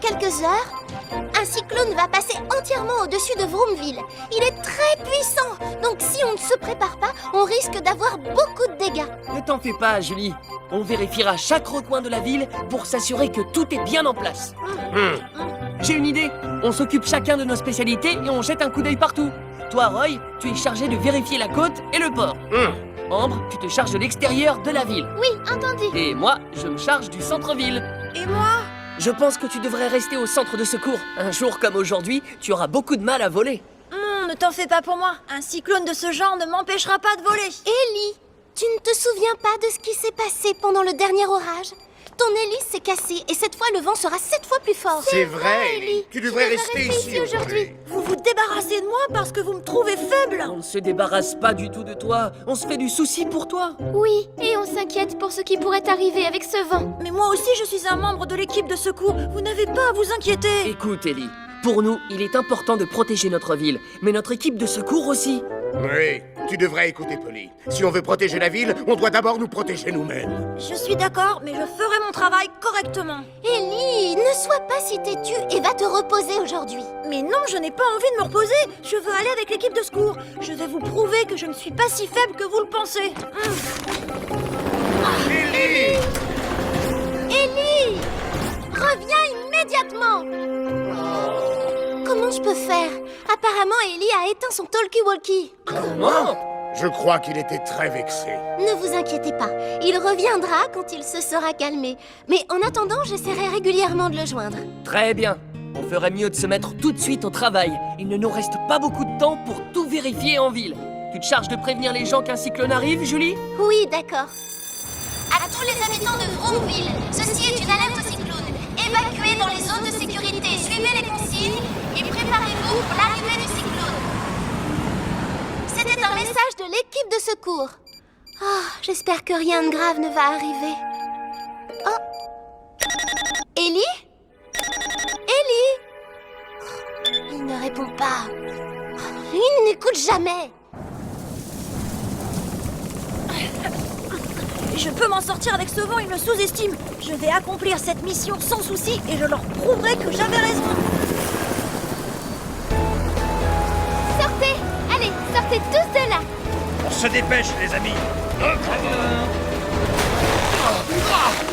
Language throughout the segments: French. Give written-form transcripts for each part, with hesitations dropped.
quelques heures, un cyclone va passer entièrement au-dessus de Vroomville. Il est très puissant, donc si on ne se prépare pas, on risque d'avoir beaucoup de dégâts. Ne t'en fais pas, Julie. On vérifiera chaque recoin de la ville pour s'assurer que tout est bien en place. J'ai une idée. On s'occupe chacun de nos spécialités et on jette un coup d'œil partout. Toi, Roy, tu es chargé de vérifier la côte et le port. Ambre, tu te charges de l'extérieur de la ville. Oui, entendu. Et moi, je me charge du centre-ville. Et moi? Je pense que tu devrais rester au centre de secours. Un jour comme aujourd'hui, tu auras beaucoup de mal à voler. Ne t'en fais pas pour moi. Un cyclone de ce genre ne m'empêchera pas de voler. Ellie, tu ne te souviens pas de ce qui s'est passé pendant le dernier orage? Ton hélice s'est cassée et cette fois le vent sera 7 fois plus fort. C'est vrai, Ellie. tu devrais rester ici aujourd'hui. Vous vous débarrassez de moi parce que vous me trouvez faible. On ne se débarrasse pas du tout de toi. On se fait du souci pour toi. Oui, et on s'inquiète pour ce qui pourrait arriver avec ce vent. Mais moi aussi je suis un membre de l'équipe de secours. Vous n'avez pas à vous inquiéter. Écoute, Ellie, pour nous, il est important de protéger notre ville, mais notre équipe de secours aussi. Oui, tu devrais écouter Polly. Si on veut protéger la ville, on doit d'abord nous protéger nous-mêmes. Je suis d'accord, mais je ferai mon travail correctement. Ellie, ne sois pas si têtue et va te reposer aujourd'hui. Mais non, je n'ai pas envie de me reposer. Je veux aller avec l'équipe de secours. Je vais vous prouver que je ne suis pas si faible que vous le pensez. Ellie! Ellie, reviens immédiatement. Comment je peux faire? Apparemment, Ellie a éteint son talkie-walkie. Comment? Je crois qu'il était très vexé. Ne vous inquiétez pas, il reviendra quand il se sera calmé. Mais en attendant, j'essaierai régulièrement de le joindre. Très bien. On ferait mieux de se mettre tout de suite au travail. Il ne nous reste pas beaucoup de temps pour tout vérifier en ville. Tu te charges de prévenir les gens qu'un cyclone arrive, Julie? Oui, d'accord. À tous les habitants de Vroomville, ceci est une alerte au cyclone. Évacuez dans les zones de sécurité, suivez les consignes et préparez-vous pour l'arrivée du cyclone. C'était un message de l'équipe de secours. Oh, j'espère que rien de grave ne va arriver. Oh, Ellie? Ellie? Oh, il ne répond pas. Oh, il n'écoute jamais. Je peux m'en sortir avec ce vent, il me sous-estime. Je vais accomplir cette mission sans souci et je leur prouverai que j'avais raison. Sortez! Allez, sortez tous de là! On se dépêche, les amis.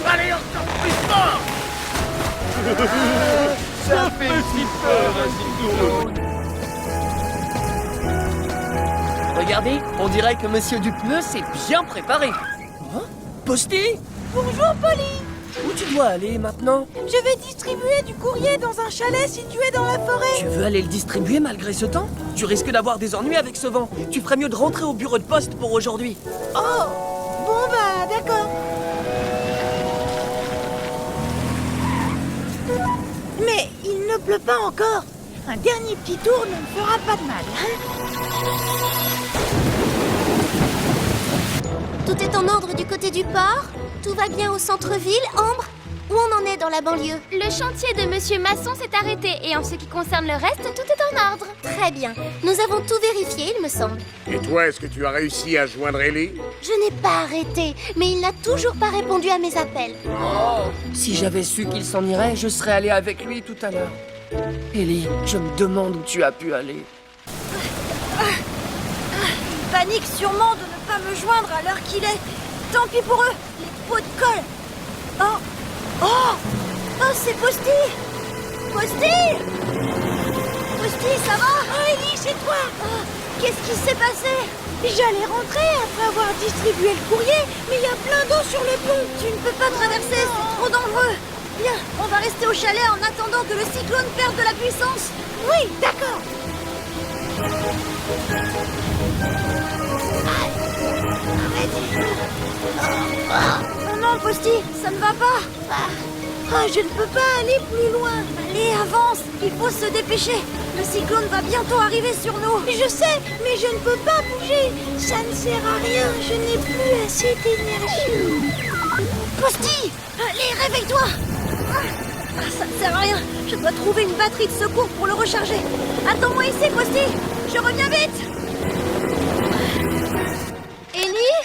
Allez, encore plus fort! Ça fait si peur, un cyclone. Regardez, on dirait que Monsieur Dupneu s'est bien préparé. Hein? Posty? Bonjour, Polly. Où tu dois aller maintenant? Je vais distribuer du courrier dans un chalet situé dans la forêt. Tu veux aller le distribuer malgré ce temps? Tu risques d'avoir des ennuis avec ce vent. Tu ferais mieux de rentrer au bureau de poste pour aujourd'hui. Oh, bon bah d'accord. Mais il ne pleut pas encore. Un dernier petit tour ne me fera pas de mal. Tout est en ordre du côté du port? Tout va bien au centre-ville, Ambre? Où on en est dans la banlieue? Le chantier de Monsieur Masson s'est arrêté et en ce qui concerne le reste, tout est en ordre. Très bien. Nous avons tout vérifié, il me semble. Et toi, est-ce que tu as réussi à joindre Ellie? Je n'ai pas arrêté, mais il n'a toujours pas répondu à mes appels. Si j'avais su qu'il s'en irait, je serais allé avec lui tout à l'heure. Ellie, je me demande où tu as pu aller. Ils paniquent sûrement de ne pas me joindre à l'heure qu'il est. Tant pis pour eux, les pots de colle. Oh, c'est Posty. Posty, ça va? Oh, Ellie, c'est toi. Qu'est-ce qui s'est passé? J'allais rentrer après avoir distribué le courrier, mais il y a plein d'eau sur le pont. Tu ne peux pas traverser, c'est trop dangereux. Bien, on va rester au chalet en attendant que le cyclone perde de la puissance. Oui, d'accord. Oh non, Posty, ça ne va pas. Je ne peux pas aller plus loin. Allez, avance, il faut se dépêcher. Le cyclone va bientôt arriver sur nous. Je sais, mais je ne peux pas bouger. Ça ne sert à rien, je n'ai plus assez d'énergie. Posty, allez, réveille-toi. Ça ne sert à rien, je dois trouver une batterie de secours pour le recharger. Attends-moi ici, Posty, je reviens vite. Ellie?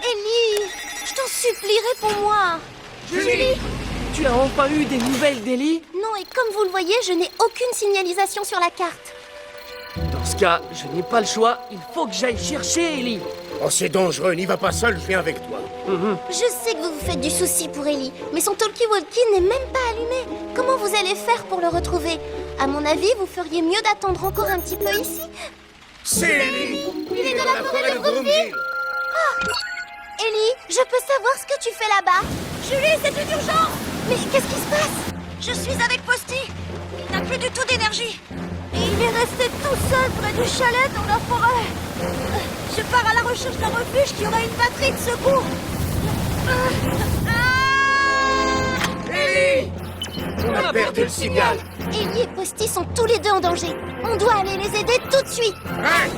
Ellie, je t'en supplie, réponds-moi. Julie! Tu as enfin eu des nouvelles d'Ellie? Non, et comme vous le voyez, je n'ai aucune signalisation sur la carte. Dans ce cas, je n'ai pas le choix. Il faut que j'aille chercher Ellie. Oh, c'est dangereux, n'y va pas seul, je viens avec toi. Je sais que vous vous faites du souci pour Ellie, mais son talkie-walkie n'est même pas allumé. Comment vous allez faire pour le retrouver? À mon avis, vous feriez mieux d'attendre encore un petit peu ici. C'est Ellie! Il est dans la forêt de Brookville. Ellie, je peux savoir ce que tu fais là-bas? Julie, c'est une urgence! Mais qu'est-ce qui se passe? Je suis avec Posty. Il n'a plus du tout d'énergie. Et il est resté tout seul près du chalet dans la forêt. Je pars à la recherche d'un refuge qui aura une batterie de secours. Ellie! On a perdu le signal. Ellie et Posty sont tous les deux en danger. On doit aller les aider tout de suite. Hein?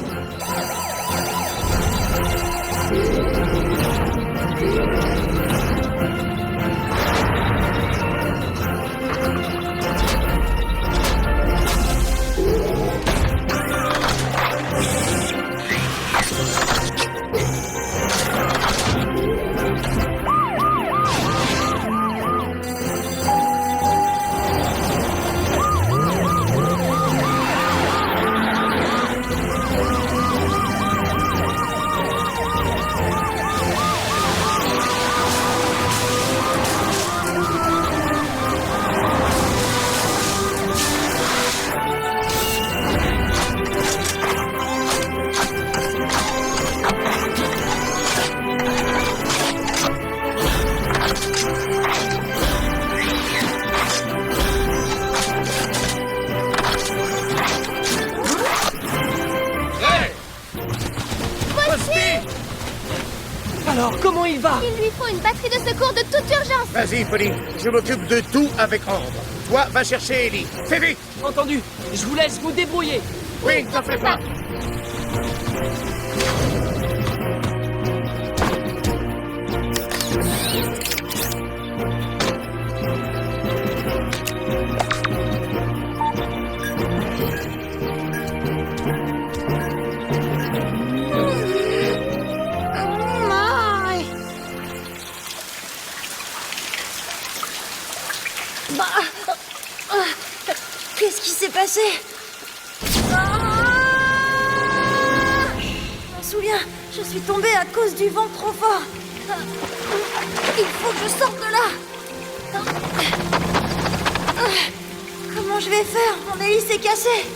Alors, comment il va? Il lui faut une batterie de secours de toute urgence. Vas-y, Polly, je m'occupe de tout avec Ambre. Toi, va chercher Ellie. Fais vite! Entendu. Je vous laisse vous débrouiller. Oui, ne t'en fais pas. Qu'est-ce qui s'est passé? Je m'en souviens, je suis tombée à cause du vent trop fort. Il faut que je sorte de là. Comment je vais faire? Mon hélice s'est cassée.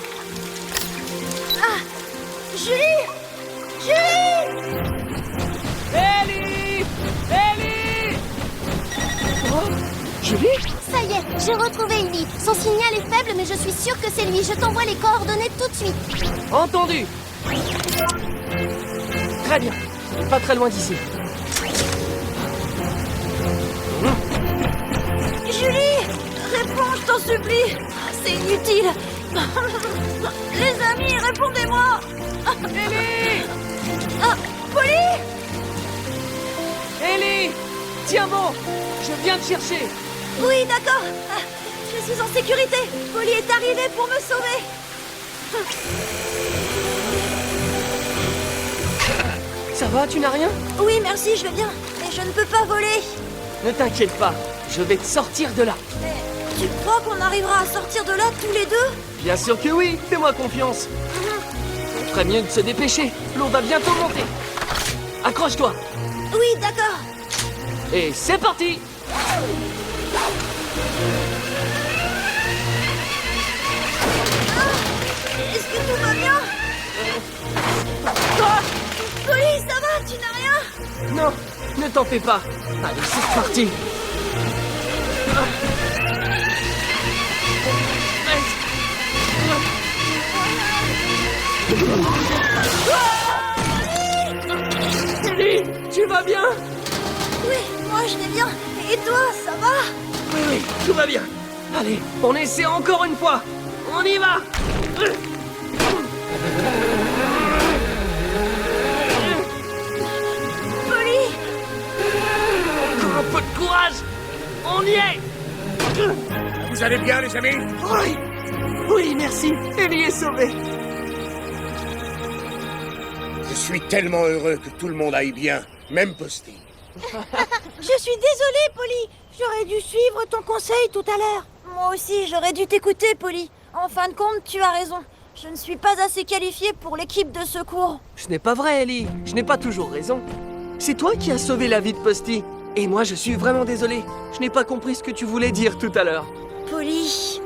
Julie! Julie! Ellie! Ellie! Oh, Julie? Ça y est, j'ai retrouvé Ellie. Son signal est faible, mais je suis sûre que c'est lui. Je t'envoie les coordonnées tout de suite. Entendu. Très bien. Pas très loin d'ici. Julie! Réponds, je t'en supplie! C'est inutile! Les amis, répondez-moi! Ellie! Polly! Ellie! Tiens bon! Je viens te chercher. Oui, d'accord. Je suis en sécurité. Polly est arrivée pour me sauver. Ça va, tu n'as rien? Oui, merci, je vais bien. Mais je ne peux pas voler. Ne t'inquiète pas, je vais te sortir de là. Mais tu crois qu'on arrivera à sortir de là tous les deux? Bien sûr que oui, fais-moi confiance. On ferait mieux de se dépêcher, l'eau va bientôt monter. Accroche-toi. Oui, d'accord. Et c'est parti. Est-ce que tout va bien? Polly, ça va? Tu n'as rien? Non, ne t'en fais pas. Allez, c'est parti. Ellie, tu vas bien? Oui, moi je vais bien. Et toi, ça va? Oui, oui, tout va bien. Allez, on essaie encore une fois. On y va. Polly! Encore un peu de courage. On y est. Vous allez bien, les amis? Oui, oui, merci. Ellie est sauvée. Je suis tellement heureux que tout le monde aille bien, même Posty. Je suis désolée, Polly. J'aurais dû suivre ton conseil tout à l'heure. Moi aussi, j'aurais dû t'écouter, Polly. En fin de compte, tu as raison. Je ne suis pas assez qualifiée pour l'équipe de secours. Ce n'est pas vrai, Ellie. Je n'ai pas toujours raison. C'est toi qui as sauvé la vie de Posty. Et moi, je suis vraiment désolé. Je n'ai pas compris ce que tu voulais dire tout à l'heure. Polly...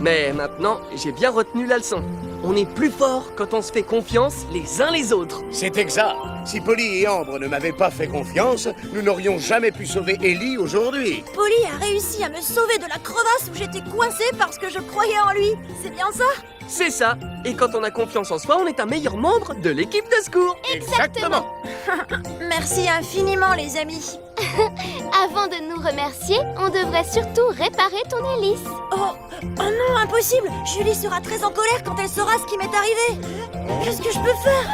Mais maintenant, j'ai bien retenu la leçon. On est plus fort quand on se fait confiance les uns les autres. C'est exact. Si Polly et Ambre ne m'avaient pas fait confiance, nous n'aurions jamais pu sauver Ellie aujourd'hui. Polly a réussi à me sauver de la crevasse où j'étais coincée parce que je croyais en lui. C'est bien ça? C'est ça. Et quand on a confiance en soi, on est un meilleur membre de l'équipe de secours. Exactement. Merci infiniment, les amis. Avant de nous remercier, on devrait surtout réparer ton hélice. Oh non, impossible. Julie sera très en colère quand elle saura ce qui m'est arrivé. Qu'est-ce que je peux faire?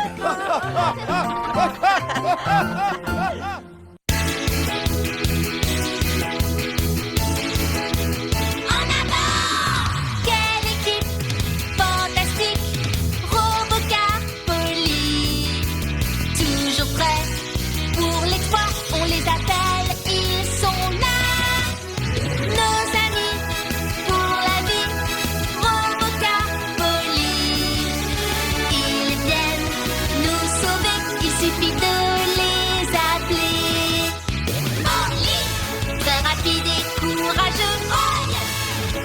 En avant! Quelle équipe fantastique! Robocar, Polly. Toujours prêts pour l'exploit, on les appelle, ils sont là. Nos amis pour la vie, Robocar, Polly. Ils viennent nous sauver, il suffit de les appeler. Polly, très rapide et courageux. Oh, yeah.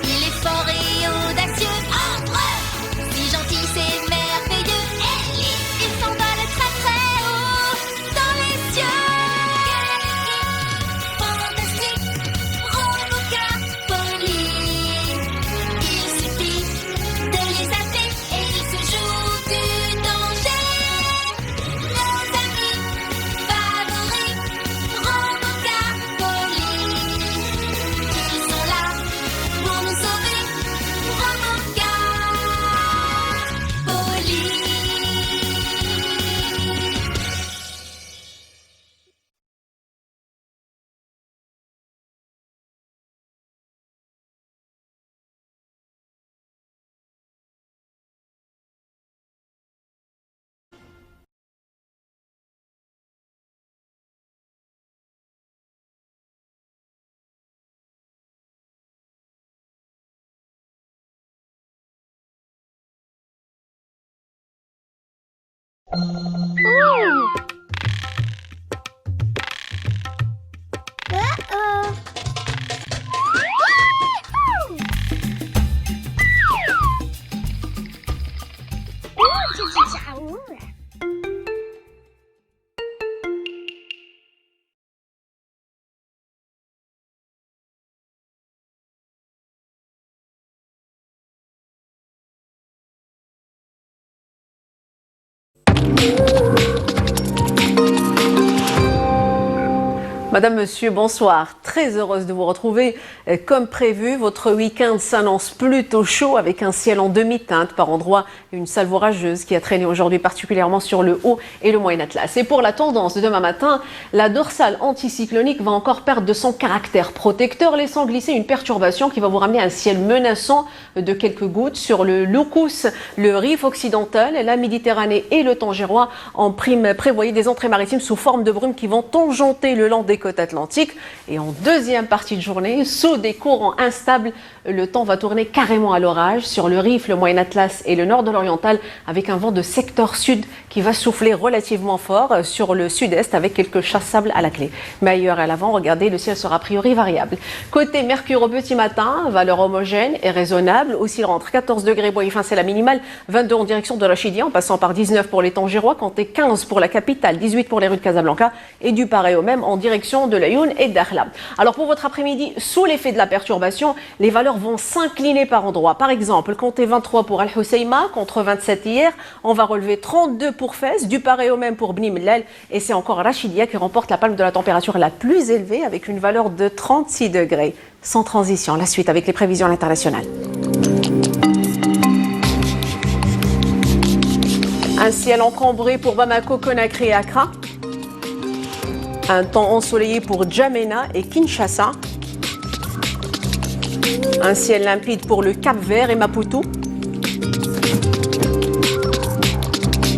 Il est fort et audacieux. Entre eux, si gentil, c'est merveilleux. Ellie, il s'envole très très haut dans les cieux. Quelle équipe fantastique, Robocar, Polly. Il suffit de les appeler et ils se jouent du danger. Nos amis favoris, Robocar, Polly. Ils sont là pour nous sauver, Robocar, Polly. Madame, Monsieur, bonsoir. Très heureuse de vous retrouver. Comme prévu, votre week-end s'annonce plutôt chaud avec un ciel en demi-teinte par endroits, une salve orageuse qui a traîné aujourd'hui particulièrement sur le Haut et le Moyen Atlas. Et pour la tendance de demain matin, la dorsale anticyclonique va encore perdre de son caractère protecteur, laissant glisser une perturbation qui va vous ramener un ciel menaçant de quelques gouttes sur le Locus, le Rif occidental, la Méditerranée et le Tangérois. En prime, prévoyez des entrées maritimes sous forme de brume qui vont tangenter le long des côtes atlantiques. Et en deuxième partie de journée, sous des courants instables, le temps va tourner carrément à l'orage sur le Rif, le Moyen Atlas et le nord de l'Oriental, avec un vent de secteur sud qui va souffler relativement fort sur le sud-est avec quelques chassables à la clé. Mais ailleurs à l'avant, regardez, le ciel sera a priori variable. Côté Mercure au petit matin, valeur homogène et raisonnable, oscillant entre 14 degrés Boïfin, c'est la minimale, 22 en direction de Rachidia, en passant par 19 pour les Tangérois, comptez 15 pour la capitale, 18 pour les rues de Casablanca et du pareil au même en direction de l'Ayoun et d'Akhla. Alors pour votre après-midi, sous l'effet de la perturbation, les valeurs vont s'incliner par endroits. Par exemple, comptez 23 pour Al-Hoceima contre 27 hier. On va relever 32 pour Fès, du pareil au même pour Bni Mellal. Et c'est encore Rachidia qui remporte la palme de la température la plus élevée avec une valeur de 36 degrés. Sans transition, la suite avec les prévisions internationales. Un ciel encombré pour Bamako, Conakry et Accra. Un temps ensoleillé pour Djamena et Kinshasa. Un ciel limpide pour le Cap-Vert et Maputo.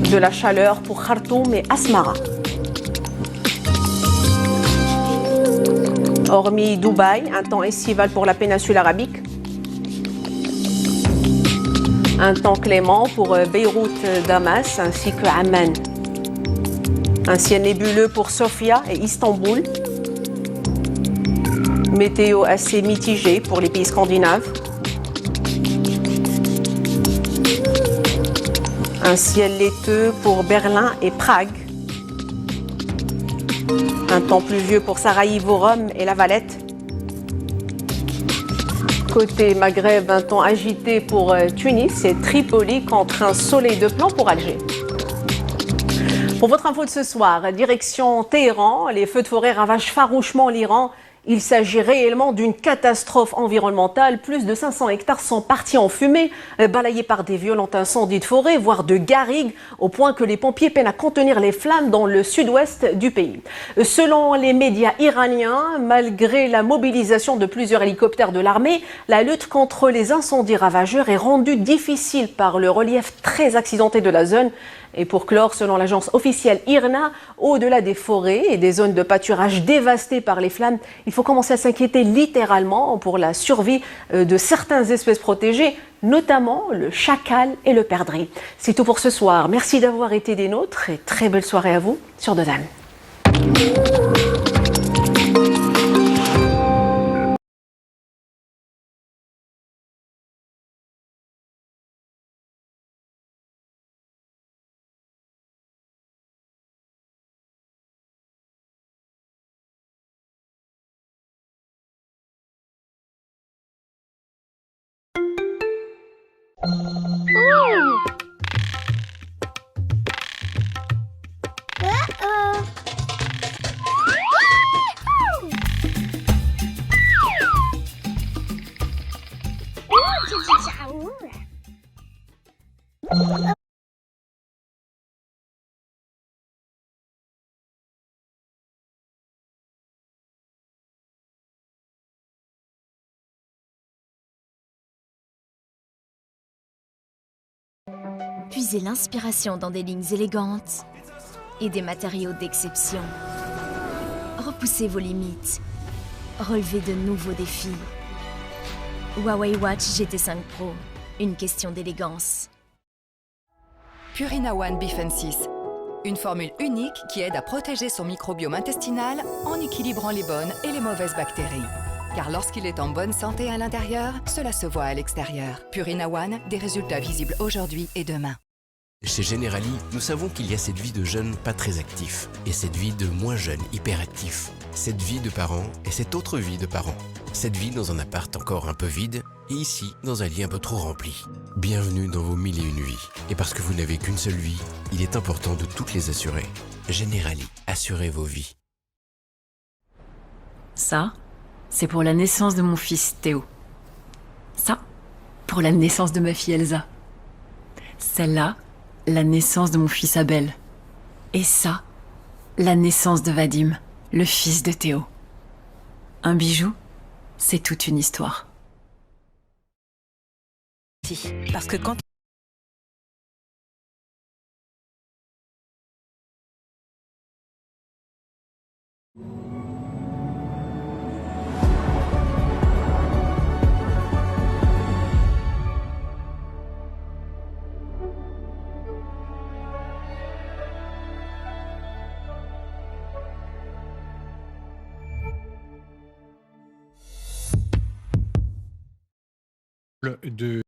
De la chaleur pour Khartoum et Asmara. Hormis Dubaï, un temps estival pour la péninsule arabique. Un temps clément pour Beyrouth, Damas ainsi que Amman. Un ciel nébuleux pour Sofia et Istanbul. Météo assez mitigée pour les pays scandinaves. Un ciel laiteux pour Berlin et Prague. Un temps pluvieux pour Sarajevo, Rome et La Valette. Côté Maghreb, un temps agité pour Tunis et Tripoli contre un soleil de plomb pour Alger. Pour votre info de ce soir, direction Téhéran, les feux de forêt ravagent farouchement l'Iran. Il s'agit réellement d'une catastrophe environnementale. Plus de 500 hectares sont partis en fumée, balayés par des violents incendies de forêt, voire de garrigues, au point que les pompiers peinent à contenir les flammes dans le sud-ouest du pays. Selon les médias iraniens, malgré la mobilisation de plusieurs hélicoptères de l'armée, la lutte contre les incendies ravageurs est rendue difficile par le relief très accidenté de la zone. Et pour clore, selon l'agence officielle IRNA, au-delà des forêts et des zones de pâturage dévastées par les flammes, il faut commencer à s'inquiéter littéralement pour la survie de certaines espèces protégées, notamment le chacal et le perdrix. C'est tout pour ce soir. Merci d'avoir été des nôtres et très belle soirée à vous sur 2 âmes. Puisez l'inspiration dans des lignes élégantes et des matériaux d'exception. Repoussez vos limites. Relevez de nouveaux défis. Huawei Watch GT5 Pro, une question d'élégance. Purina One Bifensis, une formule unique qui aide à protéger son microbiome intestinal en équilibrant les bonnes et les mauvaises bactéries. Car lorsqu'il est en bonne santé à l'intérieur, cela se voit à l'extérieur. Purina One, des résultats visibles aujourd'hui et demain. Chez Generali, nous savons qu'il y a cette vie de jeunes pas très actifs et cette vie de moins jeunes hyperactifs. Cette vie de parents et cette autre vie de parents. Cette vie dans un appart encore un peu vide et ici dans un lit un peu trop rempli. Bienvenue dans vos 1001 vies. Et parce que vous n'avez qu'une seule vie, il est important de toutes les assurer. Generali, assurez vos vies. Ça, c'est pour la naissance de mon fils Théo. Ça, pour la naissance de ma fille Elsa. Celle-là, la naissance de mon fils Abel. Et ça, la naissance de Vadim, le fils de Théo. Un bijou, c'est toute une histoire. Parce que quand de